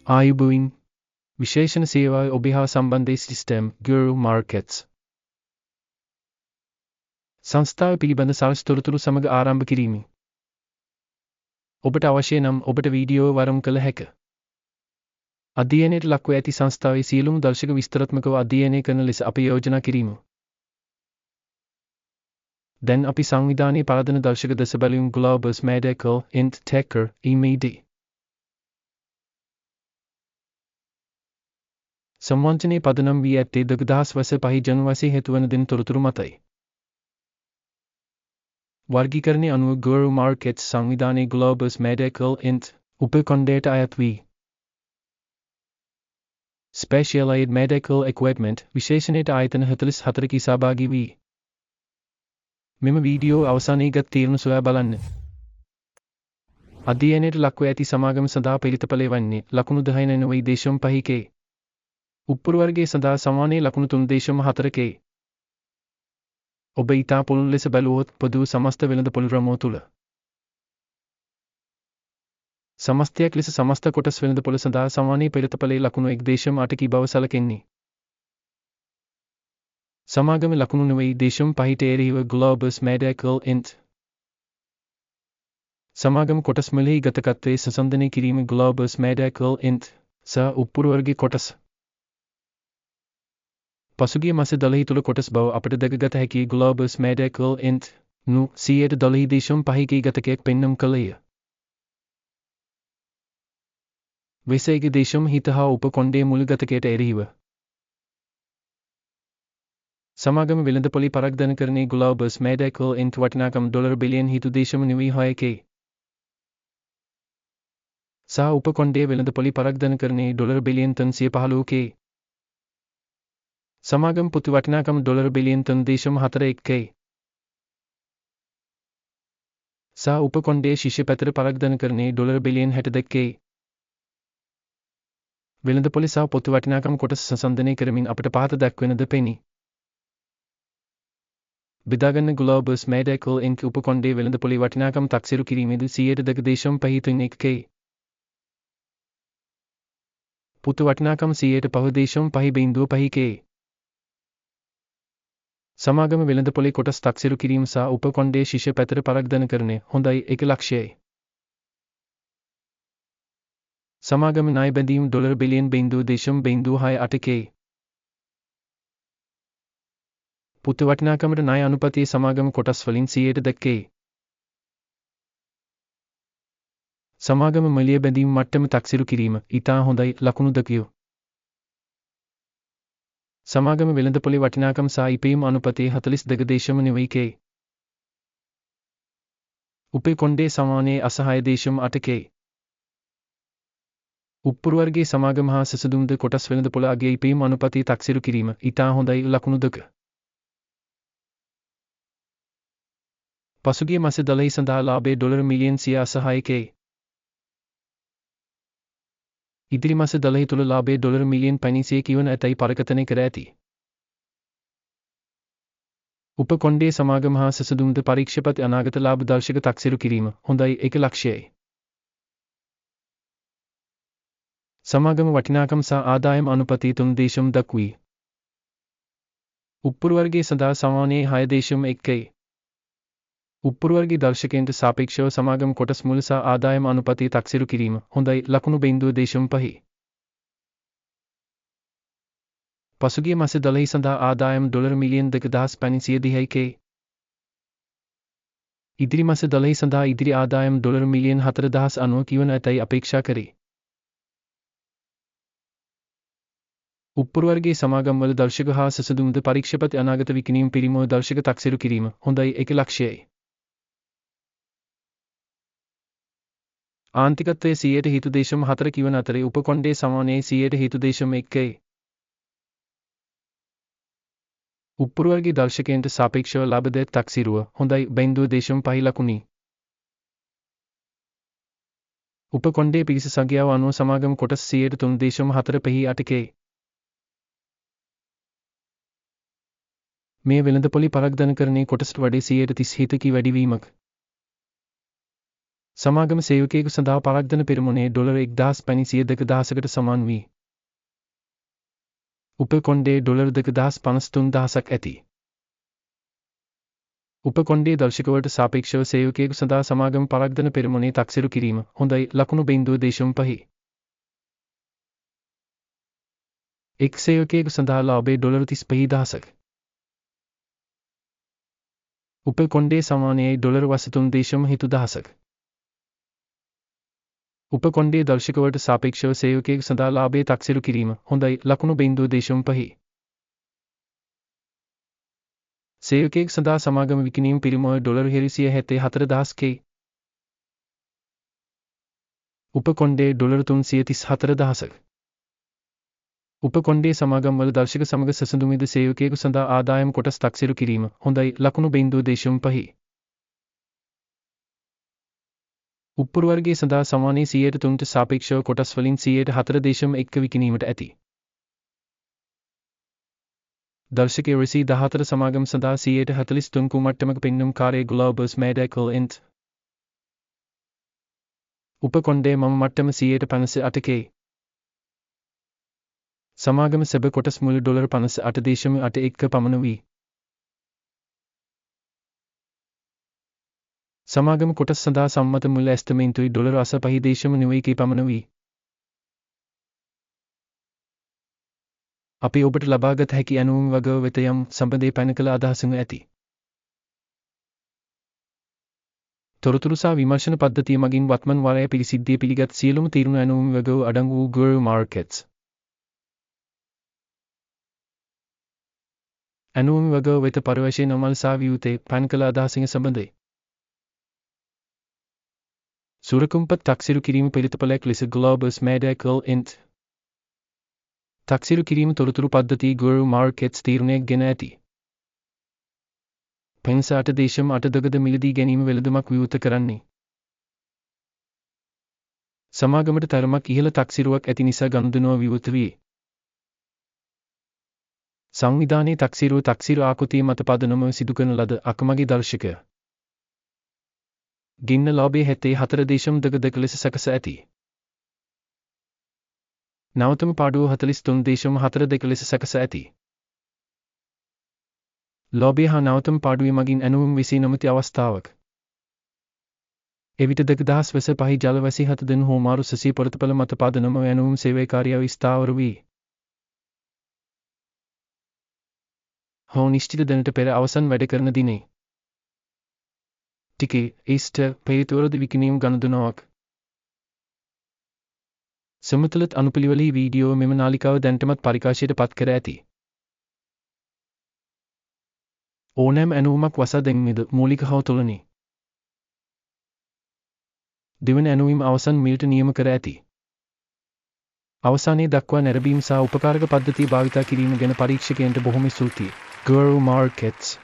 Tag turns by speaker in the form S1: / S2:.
S1: ආයුබෝවන් විශේෂණ සේවාවේ ඔබ හා සම්බන්ධයේ සිස්ටම් Guru Markets සංස්ථාව පිළිබඳ සාර්ථක තොරතුරු සමග ආරම්භ කිරීමයි. ඔබට අවශ්‍ය නම් ඔබට වීඩියෝ වරම් කළ හැක. අධ්‍යයනයට ලක්ව ඇති සංස්ථාවේ සියලුම දර්ශක විස්තරාත්මකව අධ්‍යයනය කරන ලෙස අප යෝජනා කිරීමු. දැන් අපි සංවිධානයේ පරදන දර්ශක දෙස බලමු. Globus Medical Int Techer EMD සම්වංචනයේ පදනම් වී ඇත්තේ 2025 ජනවාරි හේතුවන දින තොරතුරු මතයි. වර්ගීකරණයේ අනුව Guru Markets සංවිධානයේ Globus Medical Int උපඛණ්ඩයට අයත් වී Specialized Medical Equipment විශේෂණයට ආයතන 44කි සහභාගී වී. මෙම වීඩියෝ අවසානයේ ගත් තීරණ සොයා බලන්න. අධ්‍යයනයට ලක්ව ඇති සමාගම සඳහා පිළිතපලය වන්නේ ලකුණු 10.5k. උප්පුරු වර්ගයේ සඳහා සමානයේ ලකුණු 3.4k. ඔබ ඊතා පුළුල් ලෙස බැලුවොත් පොදු සමස්ත වෙළඳපොළ රමෝ තුල සමස්තයක් ලෙස සමස්ත කොටස් වෙළඳපොළ සඳහා සමානයේ පිළිතපලයේ ලකුණු 1.8k බව සැලකෙන්නේ. සමාගම ලකුණු 9.5ට එරෙහිව Globus Medical Int සමාගම කොටස් මෙලෙහි ගතකත්වයේ සංසන්දනය කිරීම Globus Medical Int සහ උප්පුරු වර්ගයේ කොටස් පසුගිය මාස 12 තුල කොටස් බව අපට දැකගත හැකි Globus Medical Int නු 12.5k ගතකයක් පෙන්නම් කළේය. වෙසේක දේශම් හිත හා උපකොණ්ඩයේ මුල් ගතකයට එරෙහිව සමාගම වෙළඳපොළේ පරක්දනකරණයේ Globus Medical Int වටිනාකම් ඩොලර් බිලියන් හිතු දේශම 9.6k සහ උපකොණ්ඩයේ වෙළඳපොළේ පරක්දනකරණයේ ඩොලර් බිලියන් 315k සමාගම පුතු වටිනාකම් ඩොලර් බිලියන් 3.41k සහ උපකොණ්ඩයේ ශිෂ්‍ය පැතර පරක්දනකරණයේ ඩොලර් බිලියන් 62k වෙළඳපොළේ සහ පොතු වටිනාකම් කොටස සංසන්දනය කරමින් අපට පහත දක්වනද පෙනී. බෙදාගන්න Globus Medical Int උපකොණ්ඩයේ වෙළඳපොළේ වටිනාකම් තක්සේරු කිරීමේදී 2.1k පුතු වටිනාකම් 5.5k සමාගම වෙළඳපොළේ කොටස් තක්සේරු කිරීම සහ උපකොණ්ඩයේ ශිෂ්‍ය පැතර පරක්දනකරණය හොඳයි 1 ලක්ෂයයි. සමාගම ණය බැඳීම් ඩොලර් බිලියන් 0.08k පුතු වටිනාකමට ණය අනුපතයේ සමාගම කොටස් වලින් 100%ක් සමාගම මලිය බැඳීම් මට්ටම තක්සේරු කිරීම ඊටා හොඳයි ලකුණු 2. සමාගම වෙළඳපොළේ වටිනාකම් සහ ඉපීම් අනුපතයේ 42.9k උපකොණ්ඩයේ සමානයේ 86.8k උප්පුරු වර්ගයේ සමාගම හා සසදුම්ද කොටස් වෙළඳපොළ අගයේ ඉපීම් අනුපතයේ තක්සේරු කිරීම ඊටා හොඳයි ලකුණු 2. පසුගිය මාස 12 සඳහා ලාභයේ ඩොලර් මිලියන් 106k ඉදිරි මාස 12 තුල ලාභයේ ඩොලර් මිලියන් 50k වන ඇතැයි පරකථනය කර ඇති. උපකොණ්ඩයේ සමාගම හා සසදුම්ද පරීක්ෂපත් අනාගත ලාභ දර්ශක තක්සේරු කිරීම හොඳයි 1 ලක්ෂයයි. සමාගම වටිනාකම් සහ ආදායම් අනුපතයේ 3 දක්වී. උප්පුරු වර්ගයේ සඳහා සමානයේ 6.1k උප්පුරු වර්ගයේ දර්ශකයන්ට සාපේක්ෂව සමාගම කොටස් මුල සහ ආදායම් අනුපතයේ තක්සේරු කිරීම හොඳයි ලකුණු 0.5. පසුගිය මාස 12 සඳහා ආදායම් ඩොලර් මිලියන් 2.530k ඉදිරි මාස 12 සඳහා ඉදිරි ආදායම් ඩොලර් මිලියන් 4.90k වන ඇතැයි අපේක්ෂා කරේ. උප්පුරු වර්ගයේ සමාගම් වල දර්ශක හා සසදුම්ද පරීක්ෂපත් අනාගත විකිණීම් පිරිමෝ දර්ශක තක්සේරු කිරීම හොඳයි 1 ලක්ෂයයි. ආන්තිකත්වයේ 100.4k වන අතරේ උපකොණ්ඩයේ සමානයේ 100.1k උප්පුරු වර්ගයේ දර්ශකයන්ට සාපේක්ෂව ලාභදායක තක්සේරුව හොඳයි 0.5 ලකුණි. උපකොණ්ඩයේ පිරිස සංඛ්‍යාව අනුව සමාගම කොටස් 3.4k මේ වෙළඳපොළේ පරක්දනකරණයේ කොටසට වඩා 130ක වැඩිවීමක්. සමාගම සේවකයෙකු සඳහා පරක්දන පෙරමුණේ $1502,000කට සමාන වී. උපකොණ්ඩේ $253,000ක් ඇති. උපකොණ්ඩේ දර්ශකවලට සාපේක්ෂව සේවකයෙකු සඳහා සමාගම පරක්දන පෙරමුණේ තක්සේරු කිරීම හොඳයි ලකුණු 0.5. එක් සේවකයෙකු සඳහා ලාභය $35,000ක්. උපකොණ්ඩේ සමානයයි $3.7,000ක්. උපකොණ්ඩේ දර්ශකවලට සාපේක්ෂව සේවකයෙකු සඳහා ලාභය තක්සේරු කිරීම හොඳයි ලකුණු 0.5. සේවකයෙකු සඳහා සමාගම විකිණීම් පිරිමෝය $274,000ක්. උපකොණ්ඩේ $334,000ක්. උපකොණ්ඩේ සමාගම්වල දර්ශක සමග සසඳුමිද සේවකයෙකු සඳහා ආදායම් කොටස් තක්සේරු කිරීම හොඳයි ලකුණු 0.5. උප්පුරුවර්ගයේ සඳහා සමානයේ 3%ට සාපේක්ෂව කොටස් වලින් 4.1 විකිණීමට ඇති. දර්ශකයේ RC 14 සමාගම් සඳහා 43 කුමට්ටමක පෙන්නුම්කාරී Globus Medical Inc. උපකොණ්ඩේ මම මට්ටම 58%. සමාගම සැබ කොටස් මුල්‍ය $58.81 පමණ වී. සමාගම කොටස් සඳහා සම්මත මුල්‍ය ඇස්තමේන්තුයි $85.91 පමණ වී. අපි ඔබට ලබාගත හැකි ඇණවුම් වගව වෙත යම් සම්බන්ධයේ පැන කළ අදහසක් ඇති. තොරතුරු සහ විමර්ශන පද්ධතිය මගින් වත්මන් වරය පිළිසිද්ධිය පිළිගත් සියලුම තීරණ ඇණවුම් වගව අඩංගු වූ Guru Markets. ඇණවුම් වගව වෙත පරිවශයෙන් අමල් සහ වියුතේ පැන කළ අදහසින් සම්බන්ධයි. සුරකුම්පත් තක්සේරු කිරීම පිළිතපලයක් ලෙස Globus Medical Inc. තක්සේරු කිරීම තොරතුරු පද්ධතිය Guru Markets තීරණයක් ගෙන ඇති. 58.8 මිලදී ගැනීම වෙළඳමක් විවෘත කරන්නේ. සමාගමට තරමක් ඉහළ තක්සේරුවක් ඇති නිසා ගනුදෙනුව විවෘත වේ. සංවිධානයේ තක්සේරු ආකෘතිය මත පදනමව සිදු කරන ලද අකමැති දර්ශකය. ගින්න ලාභයේ 74.2 ලෙස සකස ඇති. නවතම පාඩුව 43.42 ලෙස සකස ඇති. ලාභය හා නවතම පාඩුවේ මගින් ඇණවුම් 29 අවස්ථාවක්. එවිට 2025 ජලවැසි 7 දින හෝමාරු සසී පොරතපල මත පදනම ඇණවුම් සේවකාරියාව ස්ථාවර වී. හෝ නිශ්චිත දිනට පෙර අවසන් වැඩ කරන දිනේ. ටිකේ ඊස්ටර් පෙරිතුවරද විකිණීම් ගනුදෙනුවක්. සමතලත් අනුපිළිවෙලී වීඩියෝ මෙම නාලිකාව දැනටමත් පරිකාශයට පත් කර ඇති. ඕනෑම ඇණවුමක් වසා දැමීමද මූලික හා තුලනි. දෙවන ඇණවුම අවසන් මිලට නියම කර ඇති. අවසානයේ දක්වා නැරඹීම සහ උපකාරක පද්ධතිය භාවිතා කිරීම ගැන පරීක්ෂකයන්ට බොහොම ස්තුතියි. Guru Markets